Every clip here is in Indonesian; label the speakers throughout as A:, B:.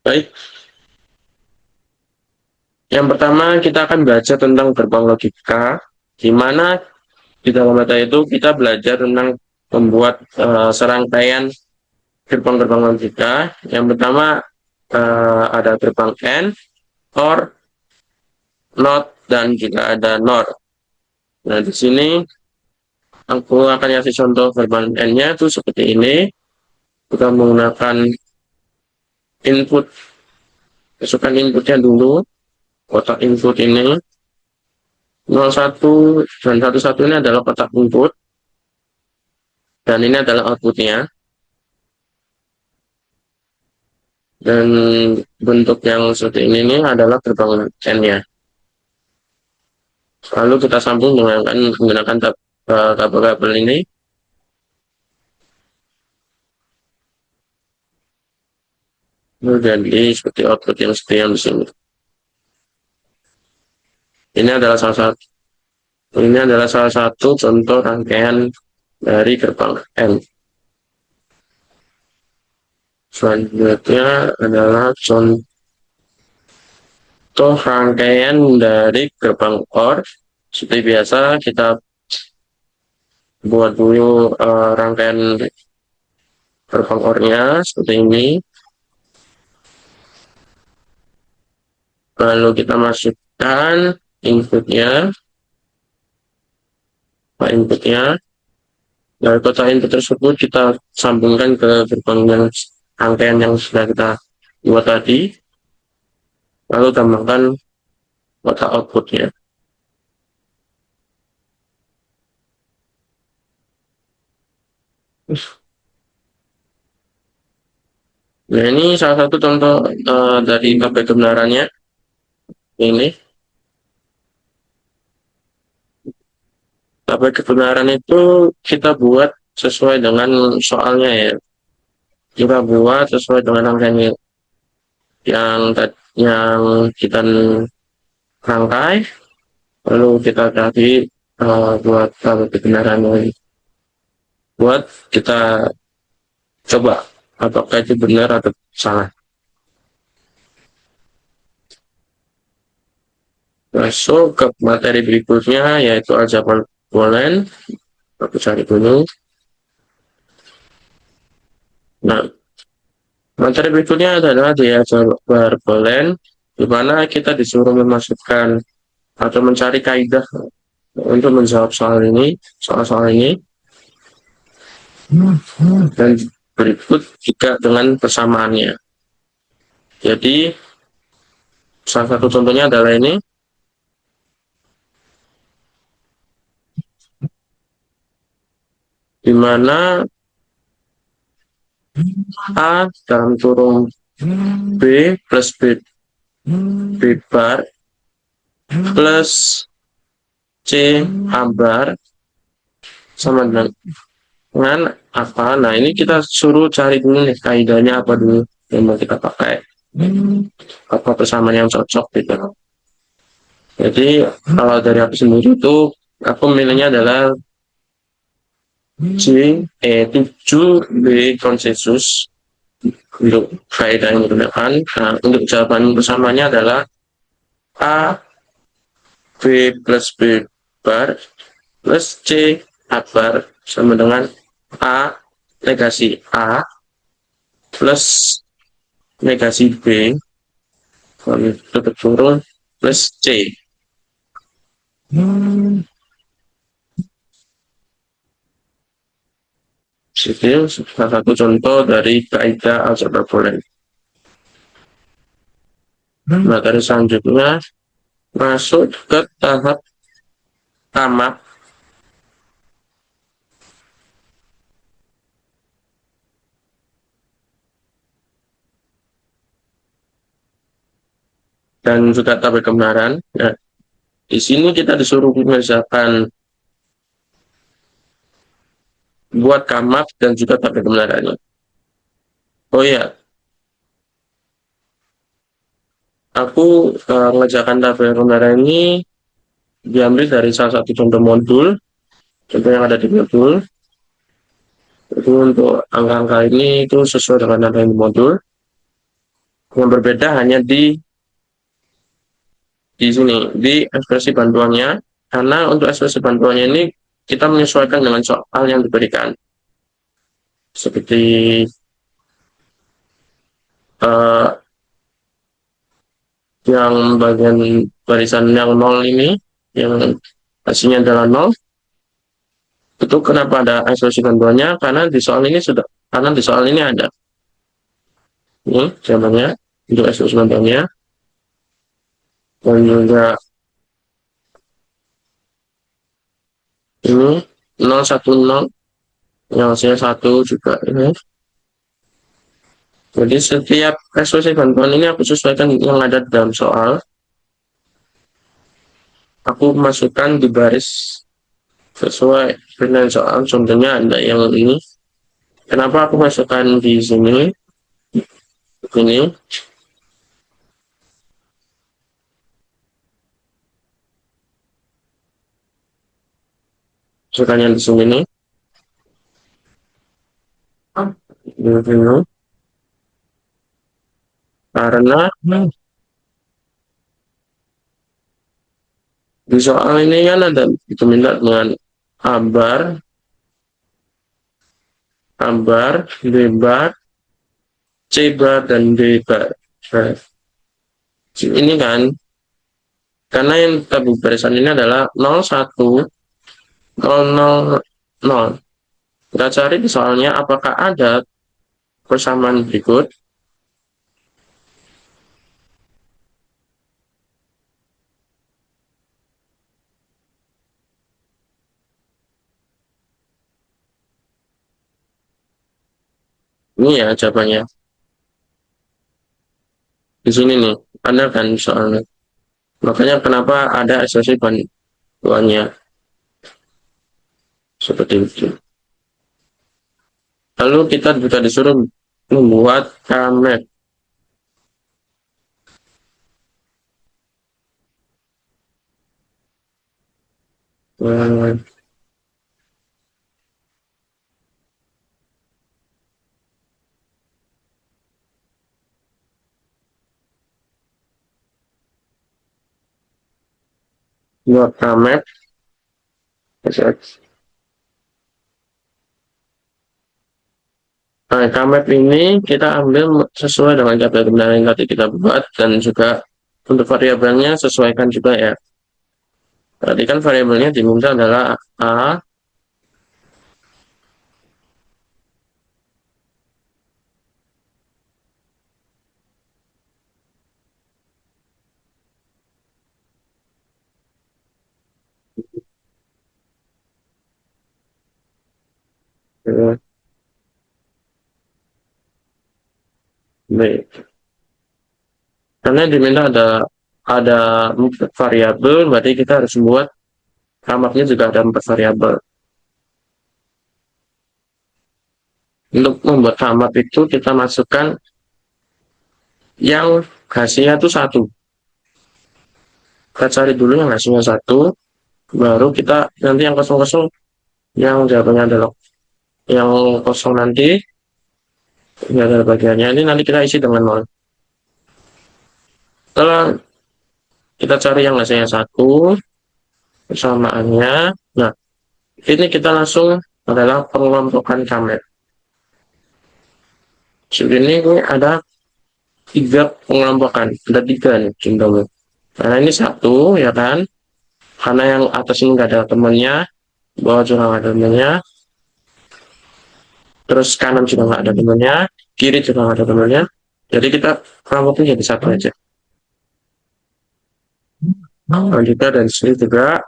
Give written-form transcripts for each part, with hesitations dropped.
A: Baik, yang pertama kita akan belajar tentang gerbang logika, di mana di dalam mata itu kita belajar tentang membuat serangkaian gerbang-gerbang logika. Yang pertama ada gerbang AND, OR, NOT, dan juga ada NOR. Nah, di sini aku akan kasih contoh gerbang AND-nya itu seperti ini. Kita menggunakan input, masukkan inputnya dulu, kotak input ini. 01 dan 11 ini adalah kotak input, dan ini adalah outputnya. Dan bentuk yang seperti ini adalah gerbang N-nya. Lalu kita sambung menggunakan kabel-kabel ini. Jadi seperti output yang seperti yang di sini. Ini adalah salah satu contoh rangkaian dari gerbang N. Selanjutnya adalah contoh rangkaian dari gerbang OR. Seperti biasa kita buat dulu rangkaian gerbang OR-nya seperti ini. Lalu kita masukkan inputnya, dari kotak input tersebut kita sambungkan ke gerbang yang rangkaian yang sudah kita buat tadi, lalu tambahkan kotak outputnya. Nah, ini salah satu contoh dari tabel kebenarannya. Ini tabel kebenaran itu kita buat sesuai dengan soalnya ya. Kita buat sesuai dengan rangkaian yang kita rangkai, lalu kita tadi buat tabel kebenaran ini. Buat kita coba apakah itu benar atau salah. Masuk ke materi berikutnya yaitu aljabar Boolean. Aku cari dulu. Nah, materi berikutnya adalah di aljabar Boolean, di mana kita disuruh memasukkan atau mencari kaidah untuk menjawab soal-soal ini, dan berikut juga dengan persamaannya. Jadi salah satu contohnya adalah ini, di mana A dalam kurung B plus B bar plus C A bar sama dengan apa. Nah, ini kita suruh cari dulu nih kaidahnya apa dulu yang mau kita pakai, apa persamaan yang cocok gitu. Jadi kalau dari aku sendiri itu aku milihnya adalah C7B konsensus untuk kaidah yang digunakan. Nah, untuk jawaban bersamaannya adalah A B plus B bar plus C A bar sama dengan A negasi A plus negasi B tutup kurung plus C. Itu salah satu contoh dari kaidah aljabar Boolean. Materi selanjutnya masuk ke tahap tamak. Dan juga tabel kebenaran. Nah, di sini kita disuruh mengerjakan buat kamak dan juga tabel kebenarannya. Oh ya, aku mengerjakan tabel kebenaran ini diambil dari salah satu contoh modul, contoh yang ada di modul. Itu untuk angka-angka ini itu sesuai dengan ada di modul. Yang berbeda hanya di sini, di ekspresi bantuannya. Karena untuk ekspresi bantuannya ini kita menyesuaikan dengan soal yang diberikan. Seperti uh, yang bagian barisan yang nol ini, yang hasilnya adalah nol, itu kenapa ada ekspresi bantuannya? Karena di soal ini ada ini jawabannya untuk ekspresi bantuannya, dan juga ini 010 yang hasilnya 1 juga ini. Jadi setiap ekspresi bantuan ini aku sesuaikan yang ada dalam soal. Aku masukkan di baris sesuai dengan soal. Contohnya ada yang ini. Kenapa aku masukkan di sini? Ini. Masukkan yang di sini nih. Ini. Karena di soal ini kan ada diminta dengan ambar, lebar, C bar, dan D bar. Nah, ini kan, karena yang tabu barisan ini adalah 01, 000. Kita cari di soalnya apakah ada persamaan berikut. Ini ya jawabannya. Di sini nih, ada kan soalnya. Makanya kenapa ada ekspresi bantuannya seperti itu. Lalu kita juga disuruh membuat kamet. Buat kamet. Nah, kamet ini kita ambil sesuai dengan kata kebenaran yang tadi kita buat, dan juga untuk variabelnya sesuaikan juga ya. Tadi kan variabelnya diminta adalah A, B. Karena diminta ada 4 variabel, berarti kita harus membuat kamarnya juga ada 4 variabel. Untuk membuat kamar itu kita masukkan yang hasilnya itu 1. Kita cari dulu yang hasilnya 1, baru kita nanti yang kosong-kosong, yang jawabannya adalah yang kosong nanti, ini ada bagiannya, ini nanti kita isi dengan 0. Setelah kita cari yang hasilnya 1, persamaannya, nah ini kita langsung adalah pengelompokan kamar. Ini ada 3 pengelompokan, ada 3 nih contohnya. Karena ini 1 ya kan, karena yang atas ini nggak ada temannya, bawah juga nggak ada temannya, terus kanan juga nggak ada temannya, kiri juga nggak ada temannya, jadi kita kelompokin jadi 1 aja. Nah, juga dan sini juga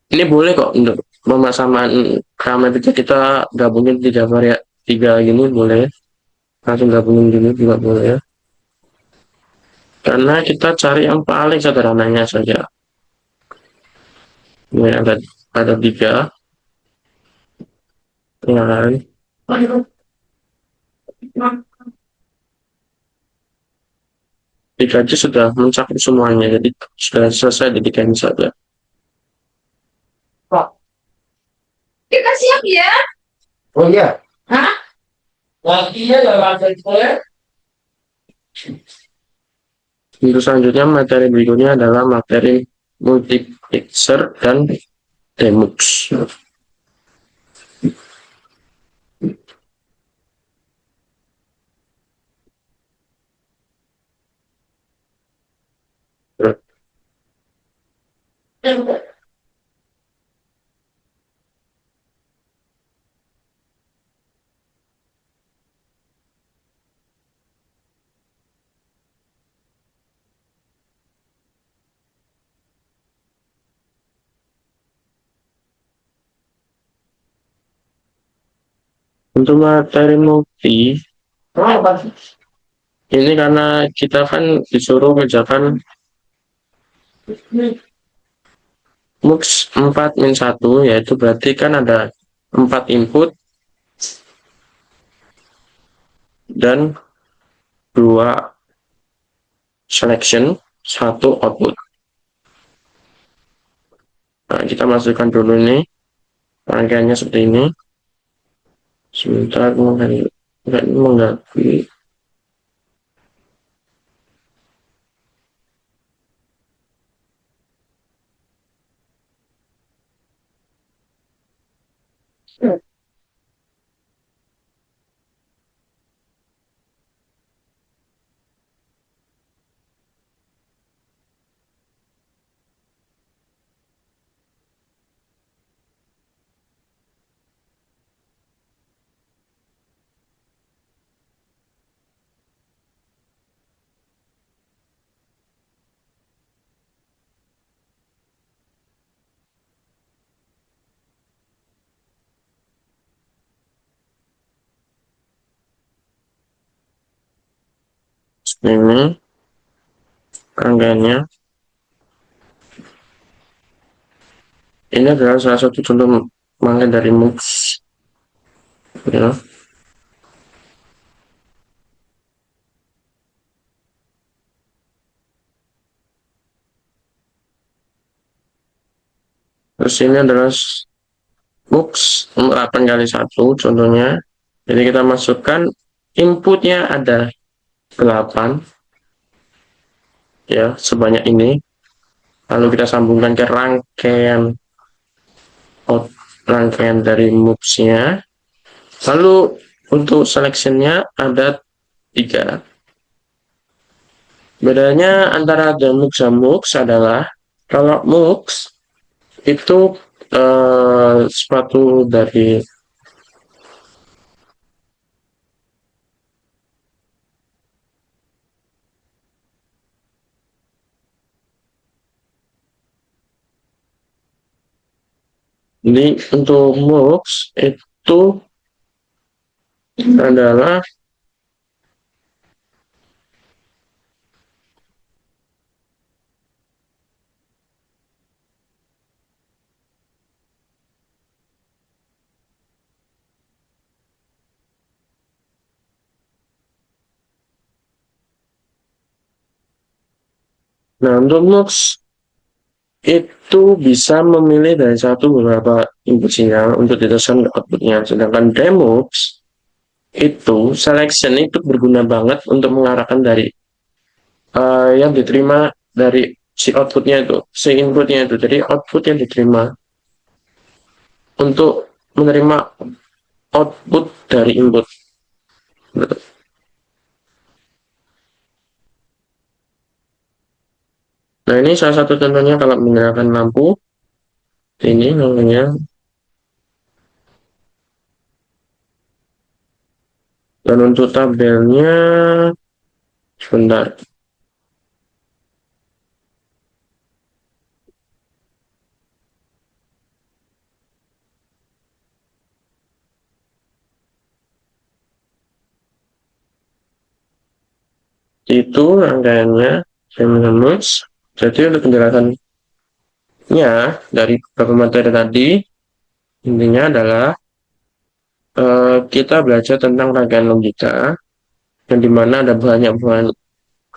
A: ini boleh kok untuk pemasaman kamar itu kita gabungin 3 gini boleh, langsung gabungin gini juga boleh ya. Karena kita cari yang paling sederhananya saja. Ini ada 3, ya kan? 3 aja sudah mencakup semuanya, jadi sudah selesai di 3 ini saja. Pak, kita siap ya? Oh iya. Hah? Lagi ya, lewat dari Untuk selanjutnya materi berikutnya adalah materi multiplexer dan demux. Untuk materi multi, ini karena kita kan disuruh kerjakan mux 4-1, yaitu berarti kan ada 4 input dan 2 selection, 1 output. Nah, kita masukkan dulu ini rangkaiannya seperti ini. Sebentar mengganggu. Ini rangkaiannya. Ini adalah salah satu contoh mangga dari MUX. Ya. Terus ini adalah MUX 8x1 contohnya. Jadi kita masukkan inputnya ada 8 ya, sebanyak ini. Lalu kita sambungkan ke rangkaian dari MUX-nya. Lalu untuk selection-nya ada 3. Bedanya antara demux dan MUX adalah kalau MUX itu suatu dari ini untuk MUX itu adalah nah untuk MUX itu bisa memilih dari satu beberapa input sinyal untuk diteruskan ke outputnya. Sedangkan demux itu selection itu berguna banget untuk mengarahkan dari yang diterima dari si outputnya itu, si inputnya itu. Jadi output yang diterima untuk menerima output dari input. Nah ini salah satu contohnya kalau menggunakan lampu. Ini namanya. Dan untuk tabelnya, sebentar. Itu rangkaiannya Semmelweis. Jadi untuk penjelasannya dari beberapa materi tadi, intinya adalah kita belajar tentang rangkaian logika, yang dimana ada banyak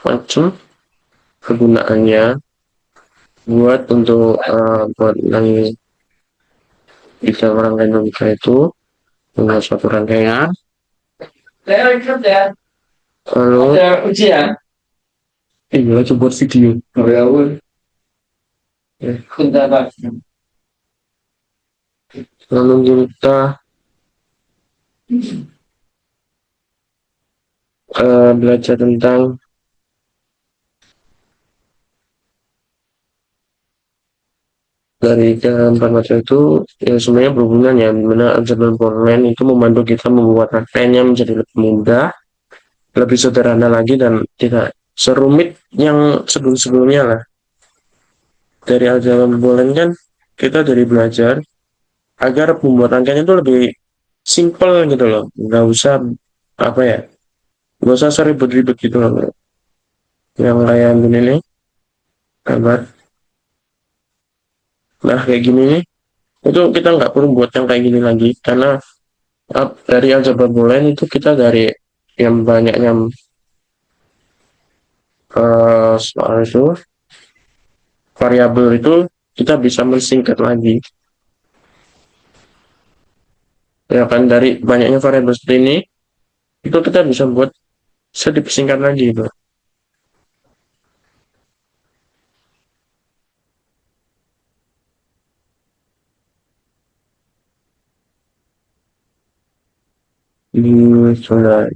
A: macam kegunaannya buat untuk buat yang bisa rangkaian logika itu membuat suatu rangkaian. Lalu, ada ujian? Iya, coba video. Oh ya, ya. Bentar, Pak. Lalu kita belajar tentang dari keempat materi itu ya sebenarnya berhubungan ya, dimana aljabar Boolean itu membantu kita membuat rangkaiannya menjadi lebih mudah, lebih sederhana lagi dan tidak serumit yang sebelum-sebelumnya lah. Dari aljabar Boolean kan kita dari belajar agar membuat rangkaiannya itu lebih simple gitu loh, nggak usah apa ya, nggak usah seribet-ribet gitu loh, yang kayak gini nih, kabar. Nah kayak gini nih, itu kita nggak perlu buat yang kayak gini lagi karena dari aljabar Boolean itu kita dari yang banyaknya soal itu variabel itu kita bisa mensingkat lagi ya kan, dari banyaknya variabel seperti ini itu kita bisa buat sedikit singkat lagi itu. Sudah.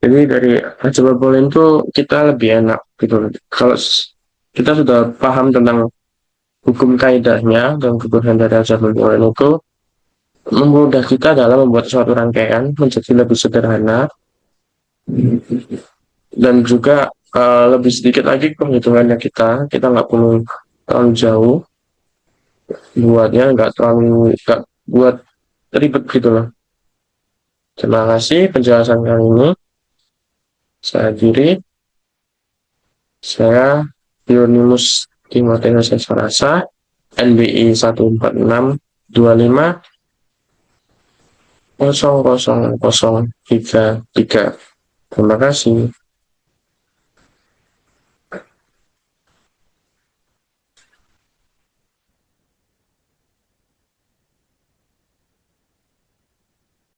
A: Jadi dari aljabar Boolean itu kita lebih enak gitu loh. Kalau kita sudah paham tentang hukum kaidahnya dan kemudian dari aljabar Boolean itu memudahkan kita dalam membuat suatu rangkaian menjadi lebih sederhana dan juga lebih sedikit lagi penghitungannya kita nggak perlu terlalu jauh buatnya, nggak buat ribet gitu loh. Terima kasih penjelasan kali ini. Saya akhiri. Saya Dionimus Timoteus Sarasa, NBI 146250033. Terima kasih.